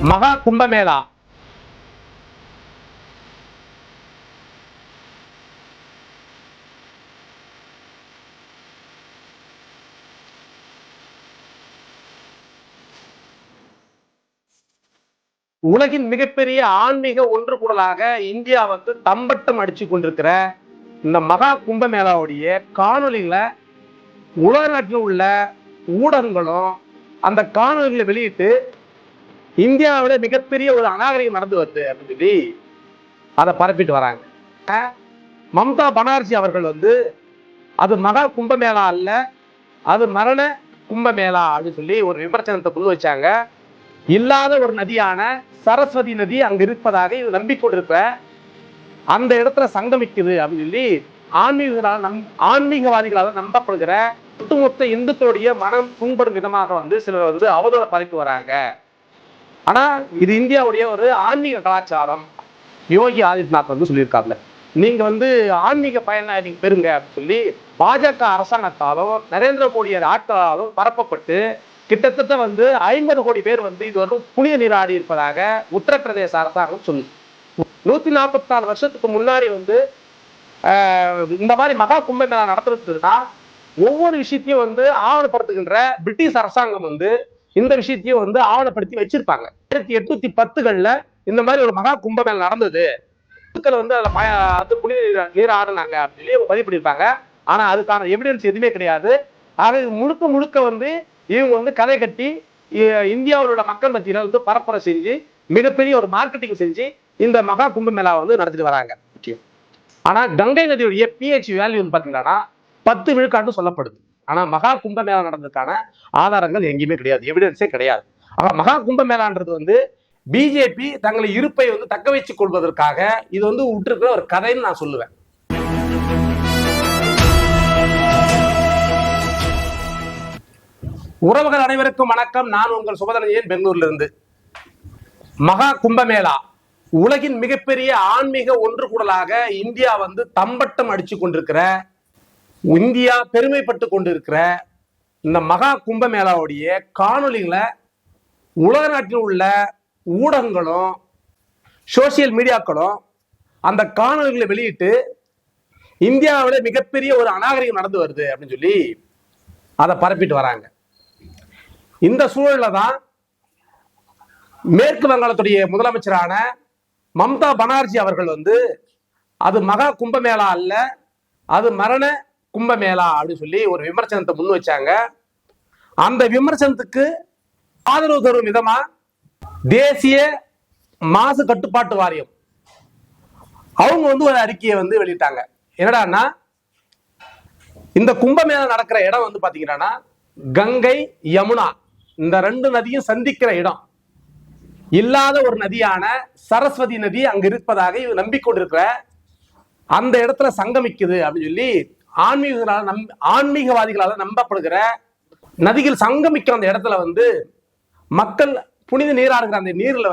மகா கும்பமேளா உலகின் மிகப்பெரிய ஆன்மீக ஒன்று கூடலாக இந்தியா தம்பட்டம் அடிச்சு கொண்டிருக்கிற இந்த மகா கும்பமேளாவுடைய காணொலிகளை உலக நாட்டில் உள்ள ஊடகங்களும் அந்த காணொலிகளை வெளியிட்டு இந்தியாவில மிகப்பெரிய ஒரு அநாகரிகம் நடந்து வருது அப்படின்னு சொல்லி அதை பரப்பிட்டு வராங்க. மம்தா பானர்ஜி அவர்கள் அது மகா கும்பமேளா அல்ல, அது மரண கும்பமேளா அப்படின்னு சொல்லி ஒரு விமர்சனத்தை முன் வச்சாங்க. இல்லாத ஒரு நதியான சரஸ்வதி நதி அங்க இருப்பதாக இது நம்பிக்கொண்டிருக்கிற அந்த இடத்துல சங்கமிக்குது அப்படின்னு சொல்லி ஆன்மீகவாதிகளால் நம்பப்படுகிற ஒட்டுமொத்த இந்துக்களுடைய மனம் புண்படும் விதமாக சிலர் அவதூற பரப்பி வராங்க. ஆனா இது இந்தியாவுடைய ஒரு ஆன்மீக கலாச்சாரம். யோகி ஆதித்யநாத் சொல்லியிருக்காருல, நீங்க ஆன்மீக பயனை நீங்க பெறுங்க அப்படின்னு சொல்லி பாஜக அரசாங்கத்தாலும் நரேந்திர மோடி ஆட்களாலும் பரப்பப்பட்டு கிட்டத்தட்ட 50 கோடி பேர் இது புனித நீராடி இருப்பதாக உத்தரப்பிரதேச அரசாங்கம் சொல்லுது. 144 வருஷத்துக்கு முன்னாடி இந்த மாதிரி மகா கும்பமேளா நடத்துறதுன்னா ஒவ்வொரு விஷயத்தையும் ஆவணப்படுத்துகின்ற பிரிட்டிஷ் அரசாங்கம் இந்த விஷயத்தையும் ஆவணப்படுத்தி வச்சிருப்பாங்க. 1810களில் இந்த மாதிரி ஒரு மகா கும்பமேளா நடந்தது, புனித நீர் ஆடினாங்க அப்படின்னு சொல்லி பதிவு பண்ணியிருப்பாங்க. ஆனா அதுக்கான எவிடன்ஸ் எதுவுமே கிடையாது. ஆக முழுக்க முழுக்க இவங்க கதை கட்டி இந்தியாவோட மக்கள் மத்தியில பரப்புரை செஞ்சு மிகப்பெரிய ஒரு மார்க்கெட்டிங் செஞ்சு இந்த மகா கும்பமேளா நடத்திட்டு வராங்க. ஆனா கங்கை நதியுடைய பிஹெச் வேல்யூ பாத்தீங்கன்னா 10 விழுக்காடு சொல்லப்படுது. ஆனா மகா கும்பமேளா நடந்ததுக்கான ஆதாரங்கள் எங்கேயுமே கிடையாது, எவிடன்ஸே கிடையாது. ஆனா மகா கும்பமேளான்றது பிஜேபி தங்களை இருப்பை தக்க வைத்துக் கொள்வதற்காக இது விட்டுருக்கிற ஒரு கதைன்னு நான் சொல்லுவேன். உறவுகள் அனைவருக்கும் வணக்கம். நான் உங்கள் சுபதனையன், பெங்களூர்ல இருந்து. மகா கும்பமேளா உலகின் மிகப்பெரிய ஆன்மீக ஒன்று கூடலாக இந்தியா தம்பட்டம் அடிச்சு கொண்டிருக்கிற, இந்தியா பெருமைப்பட்டு கொண்டிருக்கிற இந்த மகா கும்பமேளாவுடைய காணொலிகளை உலக நாட்டில் உள்ள ஊடகங்களும் சோசியல் மீடியாக்களும் அந்த காணொலிகளை வெளியிட்டு இந்தியாவில மிகப்பெரிய ஒரு அநாகரிகம் நடந்து வருது அப்படின்னு சொல்லி அதை பரப்பிட்டு வராங்க. இந்த சூழல்ல தான் மேற்கு வங்காளத்துடைய முதலமைச்சரான மம்தா பானர்ஜி அவர்கள் அது மகா கும்பமேளா அல்ல, அது மரண கும்பமேளா அப்படின்னு சொல்லி ஒரு விமர்சனத்தை முன் வச்சாங்க. அந்த விமர்சனத்துக்கு ஆதரவு தரும் விதமா தேசிய மாசு கட்டுப்பாட்டு வாரியம் அவங்க ஒரு அறிக்கையை வெளியிட்டாங்க. என்னடான்னா, இந்த கும்பமேளா நடக்கிற இடம் பாத்தீங்கன்னா கங்கை யமுனா இந்த 2 நதியும் சந்திக்கிற இடம். இல்லாத ஒரு நதியான சரஸ்வதி நதி அங்க இருப்பதாக இவங்க நம்பிக்கொண்டிருக்கிற அந்த இடத்துல சங்கமிக்குது அப்படின்னு சொல்லி ஆன்மீகவாதிகளால நம்பப்படுகிற நதிகள் சங்கமிக்கிற அந்த இடத்துல மக்கள் புனித நீராடுகிற அந்த நீர்ல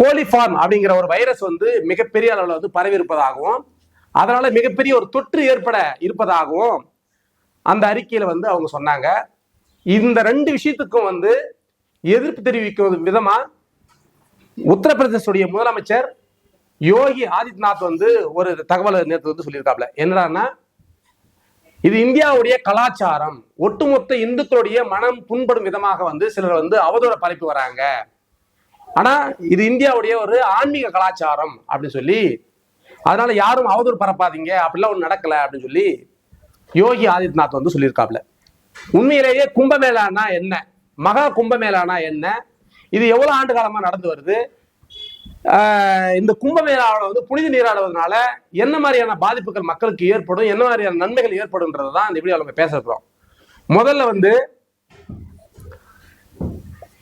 கோலிஃபார்ம் அப்படிங்கிற ஒரு வைரஸ் மிகப்பெரிய அளவில் பரவி இருப்பதாகவும் அதனால மிகப்பெரிய ஒரு தொற்று ஏற்பட இருப்பதாகவும் அந்த அறிக்கையில அவங்க சொன்னாங்க. இந்த 2 விஷயத்துக்கும் எதிர்ப்பு தெரிவிக்கும் விதமா உத்தரப்பிரதேச முதலமைச்சர் யோகி ஆதித்யநாத் ஒரு தகவலை நேற்று சொல்லியிருக்காப்ல. என்னடான்னா, இது இந்தியாவுடைய கலாச்சாரம், ஒட்டுமொத்த இந்துக்களுடைய மனம் புண்படும் விதமாக சிலர் அவதூற பரப்பி வராங்க. ஆனா இது இந்தியாவுடைய ஒரு ஆன்மீக கலாச்சாரம் அப்படின்னு சொல்லி, அதனால யாரும் அவதூறு பரப்பாதீங்க, அப்படிலாம் ஒண்ணு நடக்கல அப்படின்னு சொல்லி யோகி ஆதித்யநாத் சொல்லியிருக்காப்ல. உண்மையிலேயே கும்பமேளானா என்ன, மகா கும்பமேளானா என்ன, இது எவ்வளவு ஆண்டு காலமா நடந்து வருது, இந்த கும்பமேளாவோட புனித நீராடுவதனால என்ன மாதிரியான பாதிப்புகள் மக்களுக்கு ஏற்படும், என்ன மாதிரியான நன்மைகள் ஏற்படும்ன்றதுதான் இந்த வீடியோல நம்ம பேச இருக்கிறோம். முதல்ல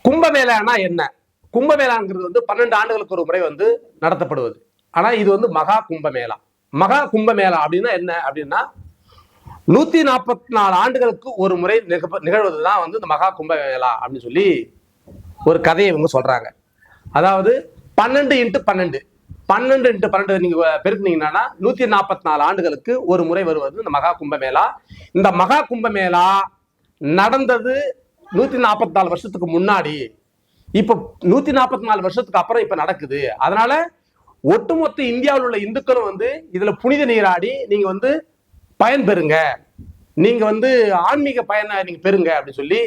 கும்பமேளானா என்ன, கும்பமேளாங்கிறது 12 ஆண்டுகளுக்கு ஒரு முறை நடத்தப்படுவது. ஆனா இது மகா கும்பமேளா. மகா கும்பமேளா அப்படின்னா என்ன அப்படின்னா 144 ஆண்டுகளுக்கு ஒரு முறை நிகழ்வதுதான் இந்த மகா கும்பமேளா அப்படின்னு சொல்லி ஒரு கதையை இவங்க சொல்றாங்க. அதாவது 12x12 நீங்க பெருக்குனீங்கன்னா 144 ஆண்டுகளுக்கு ஒரு முறை வருவது இந்த மகா கும்பமேளா. இந்த மகா கும்பமேளா நடந்தது 144 வருஷத்துக்கு முன்னாடி. இப்ப 144 வருஷத்துக்கு அப்புறம் இப்ப நடக்குது. அதனால ஒட்டுமொத்த இந்தியாவில் உள்ள இந்துக்களும் வந்து இதுல புனித நீராடி நீங்க வந்து பயன் பெறுங்க, நீங்க வந்து ஆன்மீக பயனை நீங்க பெறுங்க அப்படின்னு சொல்லி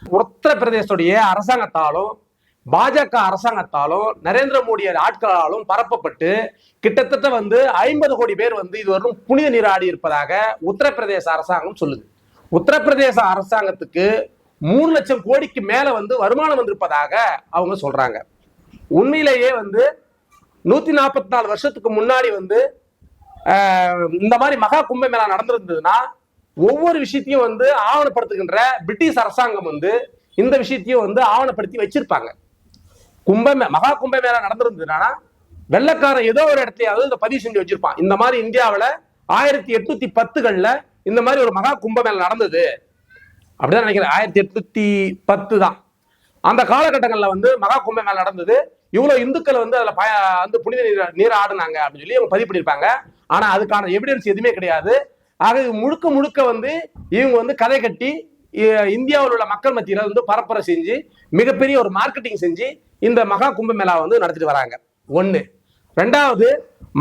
உத்தரப்பிரதேசத்துடைய அரசாங்கத்தாலும் பாஜக அரசாங்கத்தாலும் நரேந்திர மோடி ஆட்களாலும் பரப்பப்பட்டு கிட்டத்தட்ட வந்து 50 கோடி பேர் வந்து இதுவரையும் புனித நீராடி இருப்பதாக உத்தரப்பிரதேச அரசாங்கம் சொல்லுது. உத்தரப்பிரதேச அரசாங்கத்துக்கு 3 லட்சம் கோடிக்கு மேல வந்து வருமானம் வந்திருப்பதாக அவங்க சொல்றாங்க. உண்மையிலேயே வந்து 144 வருஷத்துக்கு முன்னாடி வந்து இந்த மாதிரி மகா கும்பமேளா நடந்திருந்ததுன்னா ஒவ்வொரு விஷயத்தையும் வந்து ஆவணப்படுத்துகின்ற பிரிட்டிஷ் அரசாங்கம் வந்து இந்த விஷயத்தையும் வந்து ஆவணப்படுத்தி வச்சிருப்பாங்க. மகா கும்பமேளா நடந்திருந்ததுன்னா வெள்ளக்காரன் ஏதோ ஒரு இடத்துலயாவது இந்த பதிவு செஞ்சு வச்சிருப்பான். இந்த மாதிரி இந்தியாவில் 1810கள்ல இந்த மாதிரி ஒரு மகா கும்பமேளா நடந்தது அப்படிதான் நினைக்கிறேன். 1810 தான் அந்த காலகட்டங்களில் வந்து மகா கும்பமேளா நடந்தது. இவ்வளவு இந்துக்கள் வந்து அதுல வந்து புனித நீர் ஆடுனாங்க அப்படின்னு சொல்லி அவங்க பதிவு பண்ணியிருப்பாங்க. ஆனா அதுக்கான எவிடன்ஸ் எதுவுமே கிடையாது. ஆக முழுக்க முழுக்க வந்து இவங்க வந்து கதை கட்டி இந்தியாவில் உள்ள மக்கள் மத்தியில வந்து பரப்புரை செஞ்சு மிகப்பெரிய ஒரு மார்க்கெட்டிங் செஞ்சு இந்த மகா கும்பமேளா வந்து நடத்திட்டு வராங்க. ஒண்ணு. ரெண்டாவது,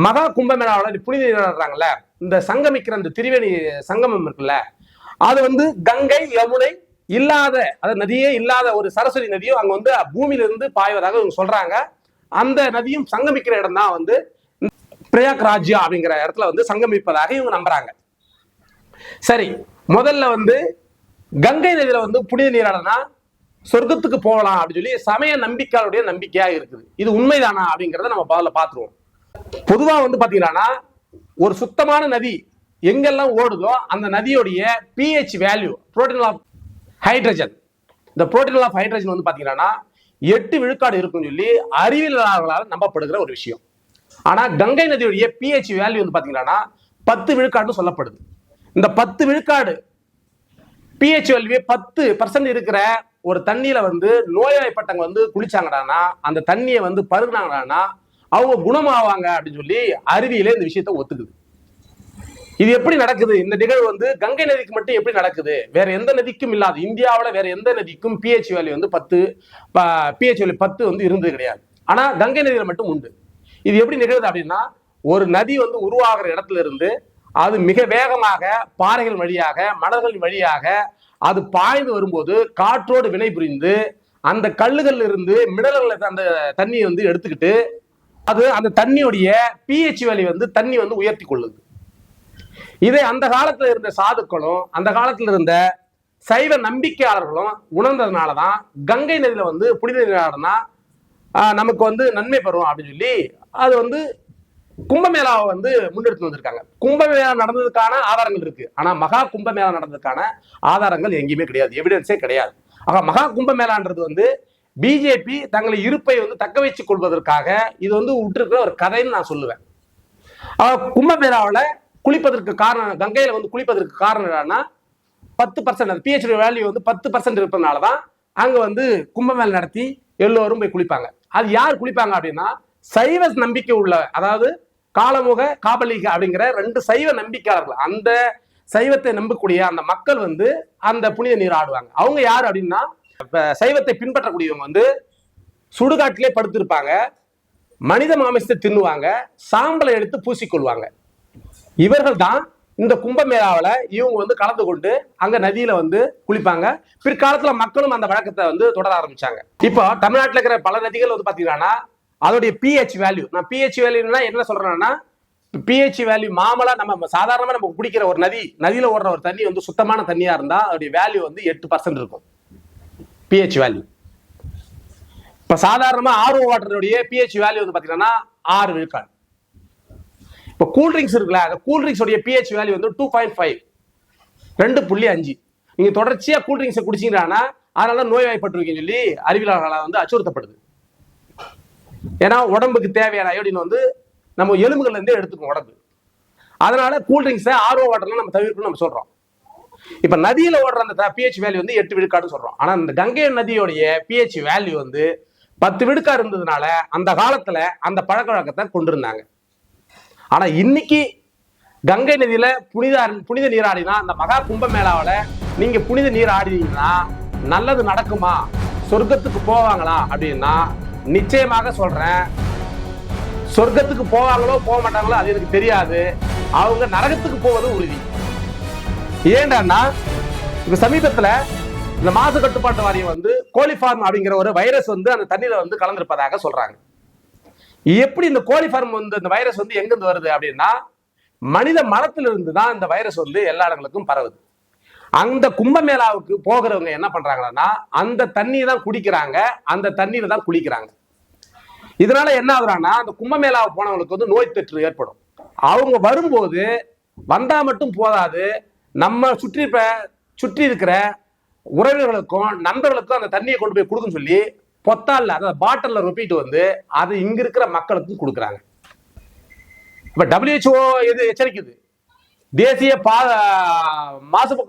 மகா கும்பமேளாவில் புனித நீராடுறாங்கல்ல, இந்த சங்கமிக்கிற இந்த திரிவேணி சங்கமம் இருக்குல்ல, அது வந்து கங்கை யமுனை இல்லாத, அதாவது நதியே இல்லாத ஒரு சரஸ்வதி நதியும் அங்க வந்து பூமியில இருந்து பாய்வதாக இவங்க சொல்றாங்க. அந்த நதியும் சங்கமிக்கிற இடம் தான் வந்து பிரயாக் ராஜ்யா அப்படிங்கிற இடத்துல வந்து சங்கமிப்பதாக இவங்க நம்புறாங்க. சரி, முதல்ல வந்து கங்கை நதியில வந்து புனித நீராடனா சொர்க்கத்துக்கு போகலாம் அப்படின்னு சொல்லி சமய நம்பிக்கையாளுடைய நம்பிக்கையா இருக்குது. இது உண்மைதானா அப்படிங்கிறத நம்ம முதல்ல பார்த்துருவோம். பொதுவா வந்து பாத்தீங்கன்னா ஒரு சுத்தமான நதி எங்கெல்லாம் ஓடுதோ அந்த நதியோடைய pH value, protein of hydrogen, இந்த புரோட்டீன் ஆஃப் ஹைட்ரஜன் வந்து பாத்தீங்கன்னா 8 விழுக்காடு இருக்குன்னு சொல்லி அறிவியலாளர்களால் நம்பப்படுகிற ஒரு விஷயம். ஆனா கங்கை நதியுடைய pH வேல்யூ வந்து பாத்தீங்கன்னா 10 விழுக்காடுன்னு சொல்லப்படுது. இந்த 10 விழுக்காடு pH வேல்யூ 10% இருக்கிற ஒரு தண்ணியில வந்து நோய்வாய்ப்பட்டவங்க வந்து குளிச்சாங்கடானா, அந்த தண்ணியை வந்து பருகுனாங்கடானா அவங்க குணமாவாங்க அப்படின்னு சொல்லி அறிவியலே இந்த விஷயத்தை ஒத்துக்குது. இது எப்படி நடக்குது? இந்த நிகழ்வு வந்து கங்கை நதிக்கு மட்டும் எப்படி நடக்குது? வேற எந்த நதிக்கும் இல்லாது, இந்தியாவில் வேற எந்த நதிக்கும் pH வேல்யூ வந்து 10 வந்து இருந்தது கிடையாது. ஆனா கங்கை நதியில மட்டும் உண்டு. இது எப்படி நிகழுது அப்படின்னா, ஒரு நதி வந்து உருவாகிற இடத்துல இருந்து அது மிக வேகமாக பாறைகள் வழியாக மணல்கள் வழியாக அது பாய்ந்து வரும்போது காற்றோடு வினை புரிந்து அந்த கல்லுகள்ல இருந்து மினரல் அந்த தண்ணியை வந்து எடுத்துக்கிட்டு அது அந்த தண்ணியுடைய pH வேல்யூ வந்து தண்ணி வந்து உயர்த்தி கொள்ளுது. இதை அந்த காலத்துல இருந்த சாதுக்களும் அந்த காலத்துல இருந்த சைவ நம்பிக்கையாளர்களும் உணர்ந்ததுனாலதான் கங்கை நதியில வந்து புனித நீராடினா நமக்கு வந்து நன்மை பெறும் அப்படின்னு சொல்லி அது வந்து கும்பமேளாவை வந்து முன்னெடுத்து வந்திருக்காங்க. கும்பமேளா நடந்ததுக்கான ஆதாரங்கள் இருக்கு. ஆனா மகா கும்பமேளா நடந்ததுக்கான ஆதாரங்கள் எங்கேயுமே கிடையாது, எவிடன்ஸே கிடையாது. ஆக மகா கும்பமேளான்றது வந்து பிஜேபி தங்களை இருப்பை வந்து தக்க வைத்துக் கொள்வதற்காக இது வந்து விட்டுருக்கிற ஒரு கதைன்னு நான் சொல்லுவேன். கும்பமேளாவில் குளிப்பதற்கு காரணம், கங்கையில வந்து குளிப்பதற்கு காரணம் என்னன்னா 10% அது pH வேல்யூ வந்து 10% இருப்பதனாலதான் அங்க வந்து கும்பமேளா நடத்தி எல்லோரும் போய் குளிப்பாங்க. அது யார் குளிப்பாங்க அப்படின்னா சைவ நம்பிக்கை உள்ள, அதாவது காலமுக காபலிக அப்படிங்கிற 2 சைவ நம்பிக்கையாளர்கள், அந்த சைவத்தை நம்பக்கூடிய அந்த மக்கள் வந்து அந்த புனித நீர் ஆடுவாங்க. அவங்க யார் அப்படின்னா சைவத்தை பின்பற்றக்கூடியவங்க வந்து சுடுகாட்டிலே படுத்திருப்பாங்க, மனித மாமிசத்தை தின்னுவாங்க, சாம்பலை எடுத்து பூசிக்கொள்வாங்க. இவர்கள் தான் இந்த கும்பமேளாவில் இவங்க வந்து கலந்து கொண்டு அங்க நதியில வந்து குளிப்பாங்க. பிற்காலத்துல மக்களும் அந்த வழக்கத்தை வந்து தொடர ஆரம்பிச்சாங்க. இப்போ தமிழ்நாட்டில் இருக்கிற பல நதிகள் வந்து பாத்தீங்கன்னா அதோடைய pH வேல்யூ, நான் pH வேல்யூனா என்ன சொல்றேன்னா pH வேல்யூ மாமலா நம்ம சாதாரணமா நம்ம குடிக்கிற ஒரு நதியில ஓடுற ஒரு தண்ணி வந்து சுத்தமான தண்ணியா இருந்தா அதோடைய வேல்யூ வந்து 8% இருக்கும் pH வேல்யூ. இப்ப சாதாரணமா RO வாட்டருடைய pH வேல்யூ வந்து பாத்தீங்கன்னா 6 விழுக்காடு. இப்ப கூல்ட்ரிங்க்ஸ் இருக்குல்ல, அந்த கூல்ட்ரிங்க்ஸ் உடைய pH வேல்யூ வந்து 2.5, 2.5. நீங்க தொடர்ச்சியா கூல்ட்ரிங்க்ஸ் குடிச்சீங்கன்னா அதனால நோய்வாய்ப்பட்டிருக்கீங்கன்னு சொல்லி அறிவியலாளர்களால் வந்து அச்சுறுத்தப்படுது. ஏன்னா உடம்புக்கு தேவையான அயோடின் வந்து நம்ம எலும்புகள்ல இருந்தே எடுத்துக்கணும் உடம்பு. அதனால கூல்ட்ரிங்க்ஸை RO வாட்டர்ல நம்ம தவிர்க்கணும் நம்ம சொல்றோம். இப்ப நதியில ஓடுற அந்த pH வேல்யூ வந்து 8 விழுக்காடுன்னு சொல்றோம். ஆனா இந்த கங்கை நதியோடைய pH வேல்யூ வந்து 10 விழுக்காடு இருந்ததுனால அந்த காலத்துல அந்த பழக்க வழக்கத்தை கொண்டிருந்தாங்க. ஆனா இன்னைக்கு கங்கை நதியில புனித நீராடினா, அந்த மகா கும்பமேளாவில் நீங்க புனித நீர் ஆடினீங்கன்னா நல்லது நடக்குமா, சொர்க்கத்துக்கு போவாங்களா அப்படின்னா நிச்சயமாக சொல்றேன், சொர்க்கத்துக்கு போவாங்களோ போக மாட்டாங்களோ அது எனக்கு தெரியாது. அவங்க நரகத்துக்கு போவது உறுதி. ஏன்டா இப்ப சமீபத்துல இந்த மாசு கட்டுப்பாட்டு வாரியம் வந்து கோலிஃபார்ம் அப்படிங்கிற ஒரு வைரஸ் வந்து அந்த தண்ணீரை வந்து கலந்திருப்பதாக சொல்றாங்க. எப்படி இந்த கோலிஃபார்ம் வந்து இந்த வைரஸ் வந்து எங்கிருந்து வருது அப்படின்னா மனித மரத்திலிருந்து தான் இந்த வைரஸ் வந்து எல்லா இடங்களுக்கும் பரவுது. அந்த கும்பமேளாவுக்கு போகிறவங்க என்ன பண்றாங்கன்னா அந்த தண்ணியை தான் குடிக்கிறாங்க, அந்த தண்ணீரை தான் குளிக்கிறாங்க. இதனால என்ன ஆகுறான்னா அந்த கும்பமேளாவை போனவங்களுக்கு வந்து நோய் தொற்று ஏற்படும். அவங்க வரும்போது வந்தா மட்டும் போதாது, நம்ம சுற்றி இருக்கிற உறவினர்களுக்கும் நண்பர்களுக்கும் அந்த தண்ணியை கொண்டு போய் கொடுக்குன்னு சொல்லி பொத்தால்ல அதாவது பாட்டில்ல ரொப்பிட்டு வந்து அது இங்க இருக்கிற மக்களுக்கும் கொடுக்குறாங்க. இப்ப WHO எது எச்சரிக்குது, தேசிய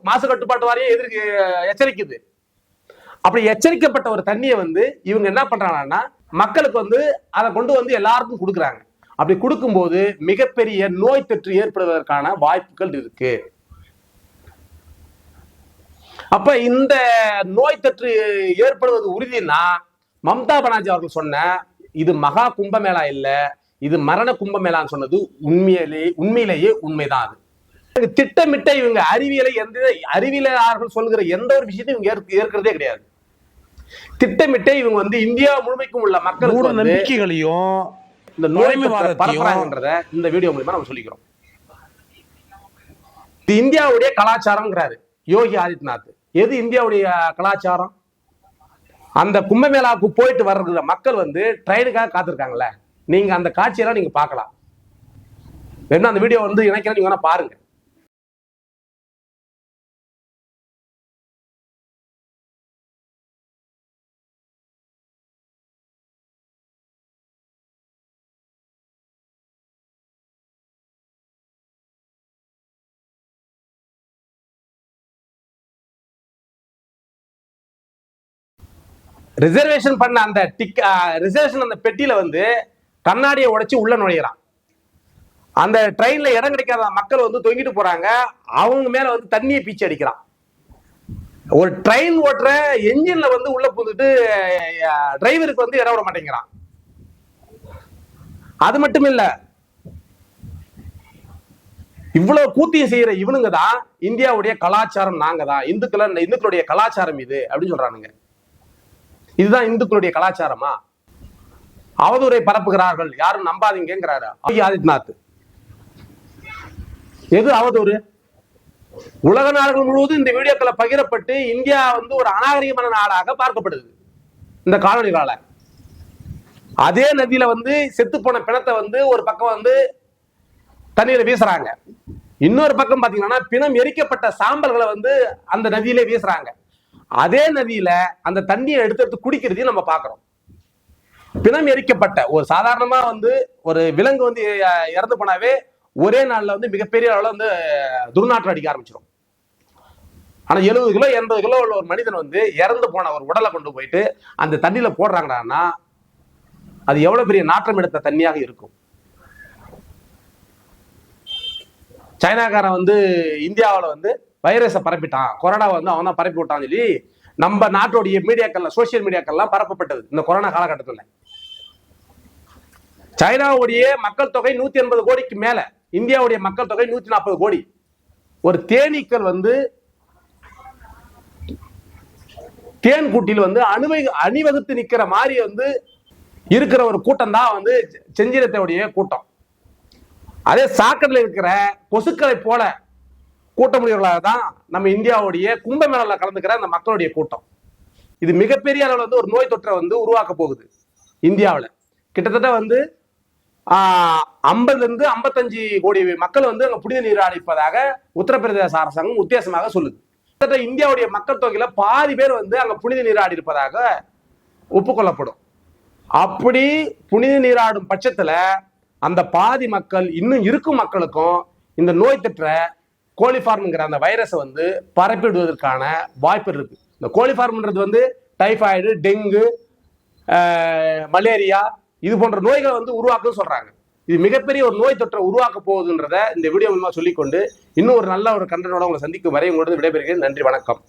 மாசு கட்டுப்பாட்டு வாரியம் எதிர்க்கு எச்சரிக்குது. அப்படி எச்சரிக்கப்பட்ட ஒரு தண்ணியை வந்து இவங்க என்ன பண்றாங்கன்னா மக்களுக்கு வந்து அதை கொண்டு வந்து எல்லாருக்கும் கொடுக்குறாங்க. அப்படி கொடுக்கும்போது மிகப்பெரிய நோய் தொற்று ஏற்படுவதற்கான வாய்ப்புகள் இருக்கு. அப்ப இந்த நோய் தொற்று ஏற்படுவது உறுதினா மம்தா பானர்ஜி அவர்கள் சொன்ன இது மகா கும்பமேளா இல்ல, இது மரண கும்பமேளான்னு சொன்னது உண்மையிலேயே உண்மைதான். அது திட்டமிட்ட இவங்க அறிவியலாளர்கள் சொல்கிற எந்த ஒரு விஷயத்தையும் இவங்க ஏற்கிறதே கிடையாது. திட்டமிட்டு இவங்க வந்து இந்தியா முழுமைக்கும் உள்ள மக்கள் நம்பிக்கைகளையும் இந்த நோய் பரப்புறாங்கன்றத இந்த வீடியோ மூலமா நம்ம சொல்லிக்கிறோம். இது இந்தியாவுடைய கலாச்சாரம்ங்கிறாரு யோகி ஆதித்யநாத். எது இந்தியாவுடைய கலாச்சாரம்? அந்த கும்பமேளாவுக்கு போயிட்டு வர்ற மக்கள் வந்து ட்ரெயினுக்காக காத்திருக்காங்கல்ல, நீங்க அந்த காட்சியெல்லாம் நீங்க பார்க்கலாம். வேணா அந்த வீடியோ வந்து இணைக்கிறேன், நீங்க வேணா பாருங்க. ரிசர்வேஷன் பண்ண அந்த ரிசர்வேஷன் அந்த பெட்டியில வந்து கண்ணாடியை உடைச்சு உள்ள நுழையிறான். அந்த ட்ரெயின்ல இடம் கிடைக்காத மக்கள் வந்து தொங்கிட்டு போறாங்க, அவங்க மேல வந்து தண்ணியை பீச்சு அடிக்கிறான். ஒரு ட்ரெயின் ஓட்டுற என்ஜின்ல வந்து உள்ள புந்துட்டு டிரைவருக்கு வந்து இடம் விட மாட்டேங்கிறான். அது மட்டும் இல்ல, இவ்வளவு கூத்தியம் செய்யற இவனுங்க தான் இந்தியாவுடைய கலாச்சாரம், நாங்க தான் இந்துக்களுடைய கலாச்சாரம் இது அப்படின்னு சொல்றானுங்க. இதுதான் இந்துக்களுடைய கலாச்சாரமா? அவதூறை பரப்புகிறார்கள், யாரும் நம்பாதீங்கிறாரு யோகி ஆதித்யநாத். எது அவதூறு? உலக நாடுகள் முழுவதும் இந்த வீடியோக்களை பகிரப்பட்டு இந்தியா வந்து ஒரு அநாகரிகமான நாடாக பார்க்கப்படுது இந்த காலனிகளால. அதே நதியில வந்து செத்து போன பிணத்தை வந்து ஒரு பக்கம் வந்து தண்ணீரை வீசுறாங்க, இன்னொரு பக்கம் பாத்தீங்கன்னா பிணம் எரிக்கப்பட்ட சாம்பல்களை வந்து அந்த நதியிலே வீசுறாங்க. அதே நதியில அந்த தண்ணியை எடுத்து குடிக்கிறதையும் நம்ம பாக்குறோம். பிணம் எரிக்கப்பட்ட ஒரு சாதாரணமா வந்து ஒரு விலங்கு வந்து இறந்து போனாவே ஒரே நாள்ல வந்து மிகப்பெரிய அளவுல வந்து துர்நாற்றம் அடிக்க ஆரம்பிச்சிடும். ஆனா 70 கிலோ 80 கிலோ உள்ள ஒரு மனிதன் வந்து இறந்து போன ஒரு உடலை கொண்டு போயிட்டு அந்த தண்ணியில போடுறாங்கன்னா அது எவ்வளவு பெரிய நாற்றம் எடுத்த தண்ணியாக இருக்கும். சைனாக்காரன் வந்து இந்தியாவில் வந்து வைரஸை பரப்பிட்டான், கொரோனாவை வந்து அவன் தான் பரப்பி விட்டான்னு சொல்லி நம்ம நாட்டுடைய மீடியாக்கள்ல சோசியல் மீடியாக்கள்லாம் பரப்பப்பட்டது இந்த கொரோனா காலகட்டத்தில். சைனாவுடைய மக்கள் தொகை 180 கோடிக்கு மேல, இந்தியாவுடைய மக்கள் தொகை 140 கோடி. ஒரு தேனீக்கள் வந்து தேன் கூட்டில் வந்து அணிவகுத்து நிக்கிற மாதிரி வந்து இருக்கிற ஒரு கூட்டம் தான் வந்து செஞ்சிரத்தையுடைய கூட்டம். அதே சாக்கடையில் இருக்கிற கொசுக்களை போல கூட்டமுடியவர்களாக தான் நம்ம இந்தியாவுடைய கும்பமேளால கலந்துக்கிற அந்த மக்களுடைய கூட்டம். இது மிகப்பெரிய அளவில் வந்து ஒரு நோய் தொற்றை வந்து உருவாக்க போகுது இந்தியாவில். கிட்டத்தட்ட வந்து 50 to 55 கோடி மக்கள் வந்து அங்க புனித நீராடிப்பதாக உத்தரப்பிரதேச அரசாங்கம் உத்தேசமாக சொல்லுது. கிட்டத்தட்ட இந்தியாவுடைய மக்கள் தொகையில பாதி பேர் வந்து அங்க புனித நீராடி இருப்பதாக ஒப்புக்கொள்ளப்படும். அப்படி புனித நீராடும் பட்சத்துல அந்த பாதி மக்கள் இன்னும் இருக்கும் மக்களுக்கும் இந்த நோய் தொற்றை கோலிஃபார்ம்ங்கிற அந்த வைரஸை வந்து பரப்பிடுவதற்கான வாய்ப்பு இருக்கு. இந்த கோலிஃபார்ம்ன்றது வந்து டைபாய்டு, டெங்கு, மலேரியா இது போன்ற நோய்களை வந்து உருவாக்குன்னு சொல்றாங்க. இது மிகப்பெரிய ஒரு நோய் தொற்றை உருவாக்க போகுதுன்றத இந்த வீடியோ மூலமா சொல்லிக்கொண்டு இன்னும் ஒரு நல்ல ஒரு கண்டனோட உங்களை சந்திக்கும் வரை உங்களோட விடைபெறுகிறேன். நன்றி, வணக்கம்.